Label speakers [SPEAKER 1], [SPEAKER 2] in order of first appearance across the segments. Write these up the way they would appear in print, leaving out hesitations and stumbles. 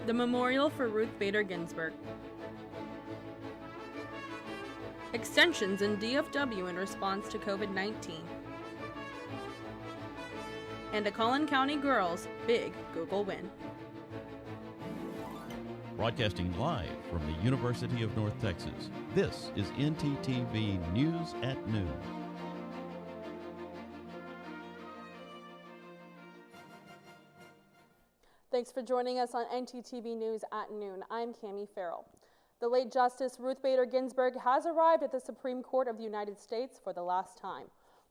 [SPEAKER 1] The Memorial for Ruth Bader Ginsburg. Extensions in DFW in response to COVID-19. And a Collin County girls' big Google win.
[SPEAKER 2] Broadcasting live from the University of North Texas, this is ntTV News at Noon.
[SPEAKER 3] Thanks for joining us on ntTV News at Noon. I'm Cami Farrell. The late Justice Ruth Bader Ginsburg has arrived at the Supreme Court of the United States for the last time.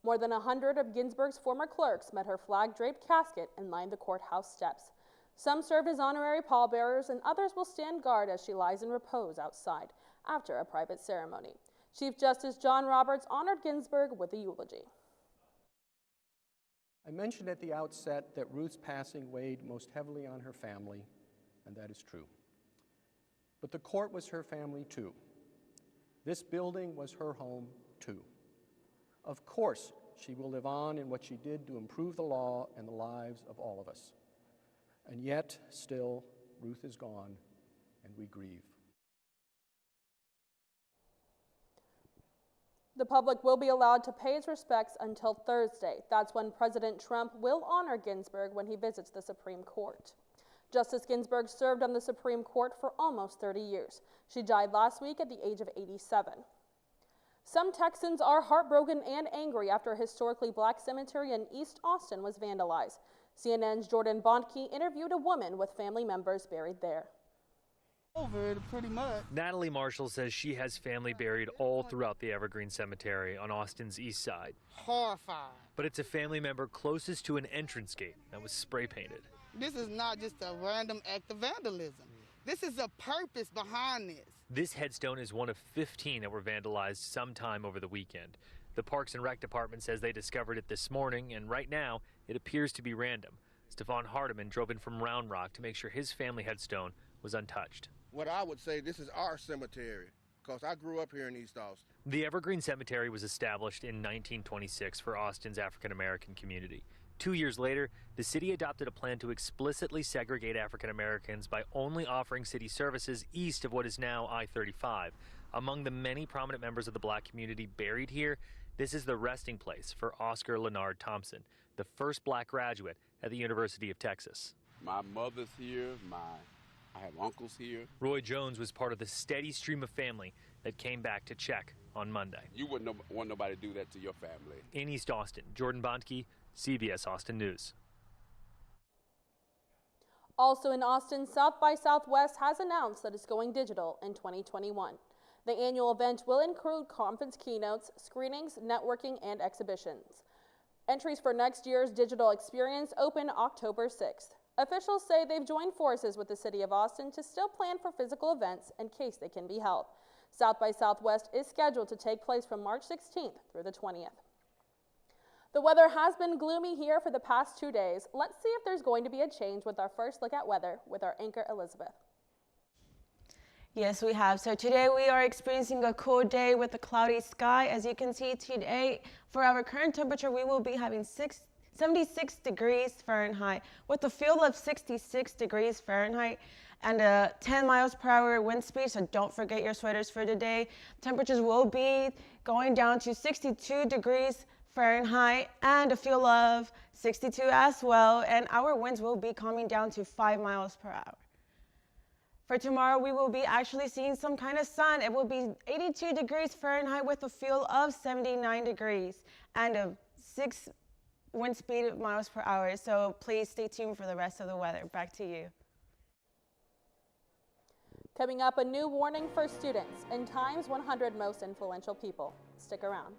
[SPEAKER 3] More than 100 of Ginsburg's former clerks met her flag-draped casket and lined the courthouse steps. Some served as honorary pallbearers and others will stand guard as she lies in repose outside after a private ceremony. Chief Justice John Roberts honored Ginsburg with a eulogy.
[SPEAKER 4] I mentioned at the outset that Ruth's passing weighed most heavily on her family, and that is true. But the court was her family too. This building was her home too. Of course, she will live on in what she did to improve the law and the lives of all of us. And yet, still, Ruth is gone, and we grieve.
[SPEAKER 3] The public will be allowed to pay its respects until Thursday. That's when President Trump will honor Ginsburg when he visits the Supreme Court. Justice Ginsburg served on the Supreme Court for almost 30 years. She died last week at the age of 87. Some Texans are heartbroken and angry after a historically black cemetery in East Austin was vandalized. CNN's Jordan Bondke interviewed a woman with family members buried there.
[SPEAKER 5] Over it pretty much.
[SPEAKER 6] Natalie Marshall says she has family buried all throughout the Evergreen Cemetery on Austin's east side.
[SPEAKER 5] Horrified.
[SPEAKER 6] But it's a family member closest to an entrance gate that was spray painted.
[SPEAKER 5] This is not just a random act of vandalism. This is a purpose behind this.
[SPEAKER 6] This headstone is one of 15 that were vandalized sometime over the weekend. The Parks and Rec Department says they discovered it this morning, and right now it appears to be random. Stefan Hardiman drove in from Round Rock to make sure his family headstone was untouched.
[SPEAKER 7] What I would say, this is our cemetery, because I grew up here in East Austin.
[SPEAKER 6] The Evergreen Cemetery was established in 1926 for Austin's African-American community. 2 years later, the city adopted a plan to explicitly segregate African Americans by only offering city services east of what is now I-35. Among the many prominent members of the black community buried here, this is the resting place for Oscar Leonard Thompson, the first black graduate at the University of Texas.
[SPEAKER 8] My mother's here, I have uncles here.
[SPEAKER 6] Roy Jones was part of the steady stream of family that came back to check on Monday.
[SPEAKER 8] You wouldn't want nobody to do that to your family.
[SPEAKER 6] In East Austin, Jordan Bondke, CBS Austin News.
[SPEAKER 3] Also in Austin, South by Southwest has announced that it's going digital in 2021. The annual event will include conference keynotes, screenings, networking, and exhibitions. Entries for next year's digital experience open October 6th. Officials say they've joined forces with the City of Austin to still plan for physical events in case they can be held. South by Southwest is scheduled to take place from March 16th through the 20th. The weather has been gloomy here for the past 2 days. Let's see if there's going to be a change with our first look at weather with our anchor Elizabeth.
[SPEAKER 9] Yes, we have. So today we are experiencing a cool day with a cloudy sky. As you can see today, for our current temperature, we will be having 76 degrees Fahrenheit with a feel of 66 degrees Fahrenheit and a 10 miles per hour wind speed. So don't forget your sweaters for today. Temperatures will be going down to 62 degrees Fahrenheit and a feel of 62 as well. And our winds will be coming down to 5 miles per hour. For tomorrow, we will be actually seeing some kind of sun. It will be 82 degrees Fahrenheit with a feel of 79 degrees and a 6 wind speed miles per hour. So please stay tuned for the rest of the weather. Back to you.
[SPEAKER 3] Coming up, a new warning for students in Time's 100 Most Influential People. Stick around.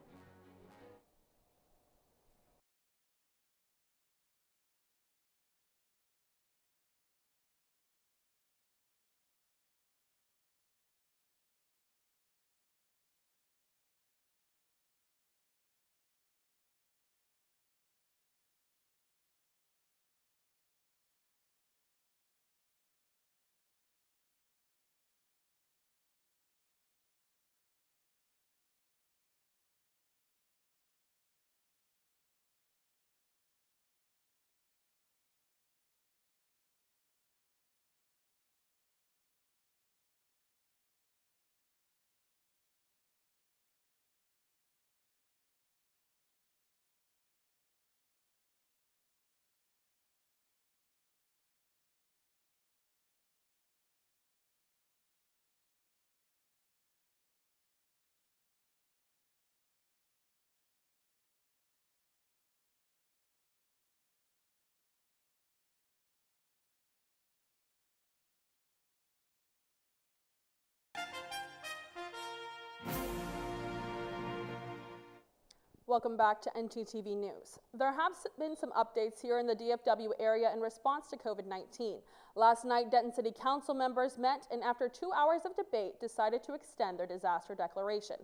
[SPEAKER 3] Welcome back to ntTV News. There have been some updates here in the DFW area in response to COVID-19. Last night, Denton City Council members met and after 2 hours of debate decided to extend their disaster declaration.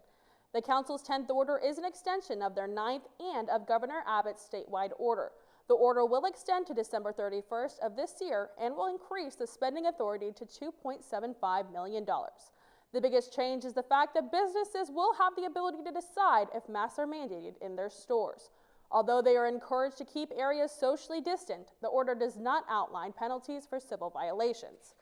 [SPEAKER 3] The council's 10th order is an extension of their 9th and of Governor Abbott's statewide order. The order will extend to December 31st of this year and will increase the spending authority to $2.75 million. The biggest change is the fact that businesses will have the ability to decide if masks are mandated in their stores. Although they are encouraged to keep areas socially distant, the order does not outline penalties for civil violations.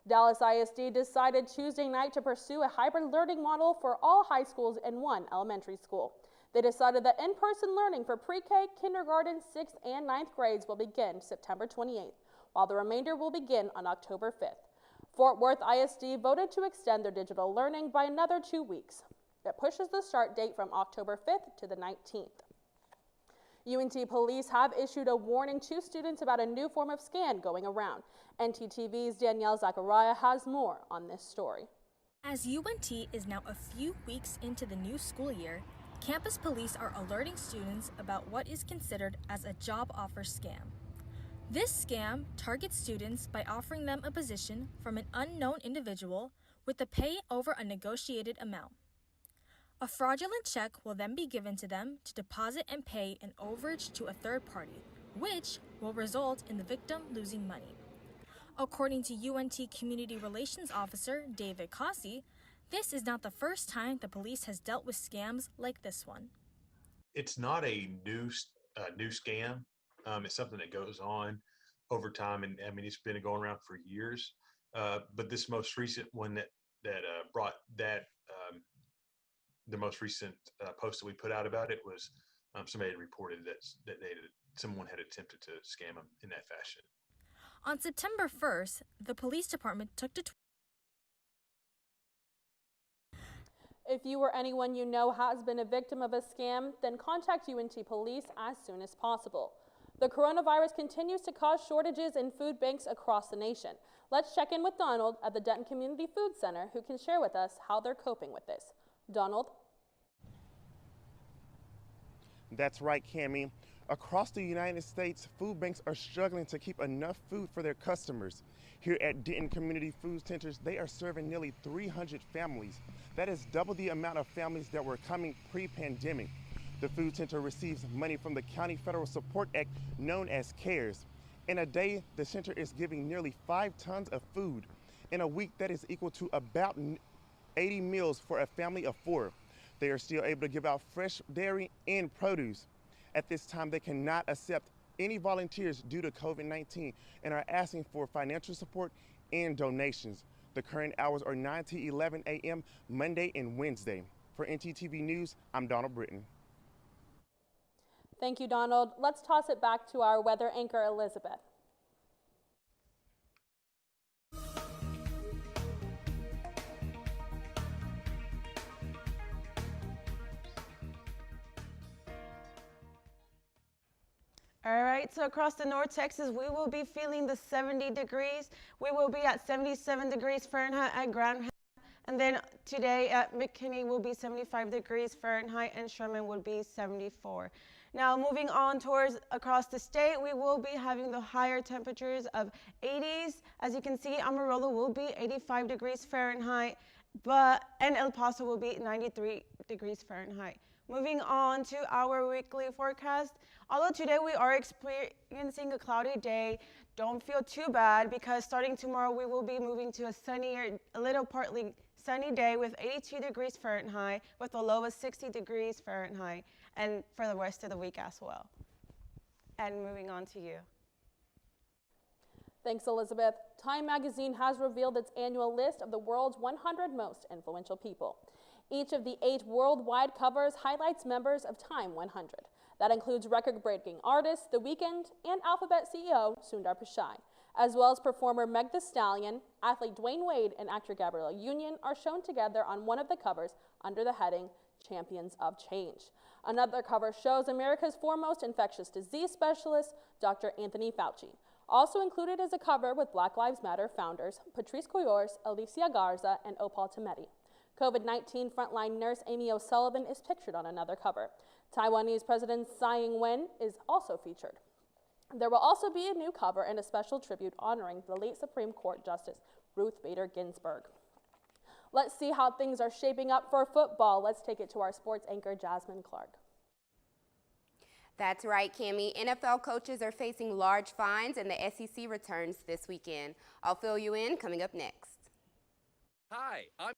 [SPEAKER 3] Dallas ISD decided Tuesday night to pursue a hybrid learning model for all high schools and one elementary school. They decided that in-person learning for pre-K, kindergarten, 6th, and 9th grades will begin September 28th, while the remainder will begin on October 5th. Fort Worth ISD voted to extend their digital learning by another 2 weeks. That pushes the start date from October 5th to the 19th. UNT police have issued a warning to students about a new form of scam going around. ntTV's Danielle Zachariah has more on this story.
[SPEAKER 10] As UNT is now a few weeks into the new school year, campus police are alerting students about what is considered as a job offer scam. This scam targets students by offering them a position from an unknown individual with the pay over a negotiated amount. A fraudulent check will then be given to them to deposit and pay an overage to a third party, which will result in the victim losing money. According to UNT Community Relations Officer David Cossey, this is not the first time the police has dealt with scams like this one.
[SPEAKER 11] It's not a new scam. It's something that goes on over time, and I mean it's been going around for years. But this most recent one that brought that the most recent post that we put out about it was somebody had reported that someone had attempted to scam them in that fashion.
[SPEAKER 10] On September 1st, the police department took to
[SPEAKER 3] If you or anyone you know has been a victim of a scam, then contact UNT Police as soon as possible. The coronavirus continues to cause shortages in food banks across the nation. Let's check in with Donald at the Denton Community Food Center, who can share with us how they're coping with this. Donald?
[SPEAKER 12] That's right, Cammie. Across the United States, food banks are struggling to keep enough food for their customers. Here at Denton Community Food Centers, they are serving nearly 300 families. That is double the amount of families that were coming pre-pandemic. The food center receives money from the County Federal Support Act, known as CARES. In a day, the center is giving nearly 5 tons of food. In a week, that is equal to about 80 meals for a family of 4. They are still able to give out fresh dairy and produce. At this time, they cannot accept any volunteers due to COVID-19 and are asking for financial support and donations. The current hours are 9 to 11 a.m. Monday and Wednesday. For ntTV News, I'm Donald Britton.
[SPEAKER 3] Thank you, Donald. Let's toss it back to our weather anchor, Elizabeth.
[SPEAKER 9] All right, so across the North Texas, we will be feeling the 70 degrees. We will be at 77 degrees Fahrenheit at Graham. And then today at McKinney will be 75 degrees Fahrenheit and Sherman will be 74. Now moving on towards across the state, we will be having the higher temperatures of 80s. As you can see, Amarillo will be 85 degrees Fahrenheit, and El Paso will be 93 degrees Fahrenheit. Moving on to our weekly forecast. Although today we are experiencing a cloudy day, don't feel too bad because starting tomorrow we will be moving to a sunnier, a little partly sunny day with 82 degrees Fahrenheit with a low of 60 degrees Fahrenheit and for the rest of the week as well. And moving on to you.
[SPEAKER 3] Thanks, Elizabeth. Time magazine has revealed its annual list of the world's 100 most influential people. Each of the 8 worldwide covers highlights members of Time 100. That includes record-breaking artists The Weeknd and Alphabet CEO Sundar Pichai, as well as performer Meg Thee Stallion, athlete Dwayne Wade, and actor Gabrielle Union are shown together on one of the covers under the heading Champions of Change. Another cover shows America's foremost infectious disease specialist, Dr. Anthony Fauci. Also included is a cover with Black Lives Matter founders Patrisse Cullors, Alicia Garza, and Opal Tometi. COVID-19 frontline nurse Amy O'Sullivan is pictured on another cover. Taiwanese President Tsai Ing-wen is also featured. There will also be a new cover and a special tribute honoring the late Supreme Court Justice Ruth Bader Ginsburg. Let's see how things are shaping up for football. Let's take it to our sports anchor, Jasmine Clark.
[SPEAKER 13] That's right, Cammie. NFL coaches are facing large fines, and the SEC returns this weekend. I'll fill you in coming up next.
[SPEAKER 14] Hi, I'm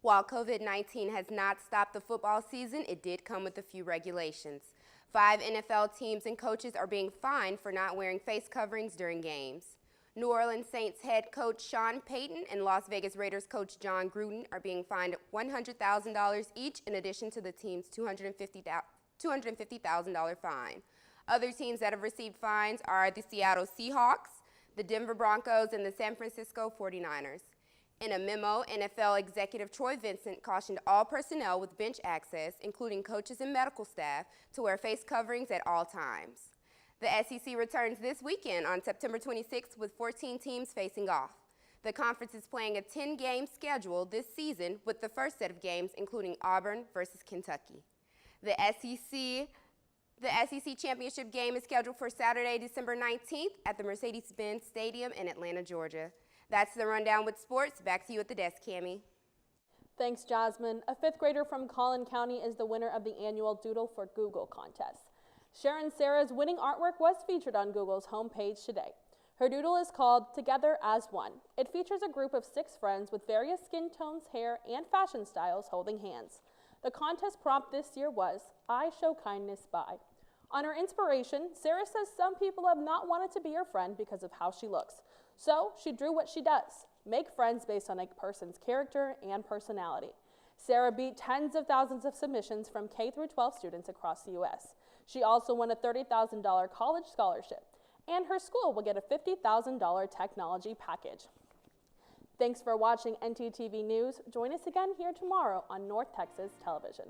[SPEAKER 13] While COVID-19 has not stopped the football season, it did come with a few regulations. 5 NFL teams and coaches are being fined for not wearing face coverings during games. New Orleans Saints head coach Sean Payton and Las Vegas Raiders coach John Gruden are being fined $100,000 each, in addition to the team's $250,000 fine. Other teams that have received fines are the Seattle Seahawks, the Denver Broncos, and the San Francisco 49ers. In a memo, NFL executive Troy Vincent cautioned all personnel with bench access, including coaches and medical staff, to wear face coverings at all times. The SEC returns this weekend on September 26th with 14 teams facing off. The conference is playing a 10-game schedule this season, with the first set of games including Auburn versus Kentucky. The SEC championship game is scheduled for Saturday, December 19th at the Mercedes-Benz Stadium in Atlanta, Georgia. That's the rundown with sports. Back to you at the desk, Cammie.
[SPEAKER 3] Thanks, Jasmine. A 5th grader from Collin County is the winner of the annual Doodle for Google contest. Sharon Sarah's winning artwork was featured on Google's homepage today. Her doodle is called Together as One. It features a group of 6 friends with various skin tones, hair, and fashion styles holding hands. The contest prompt this year was, I show kindness by. On her inspiration, Sarah says some people have not wanted to be her friend because of how she looks. So she drew what she does, make friends based on a person's character and personality. Sarah beat tens of thousands of submissions from K through 12 students across the U.S. She also won a $30,000 college scholarship, and her school will get a $50,000 technology package. Thanks for watching ntTV News. Join us again here tomorrow on North Texas Television.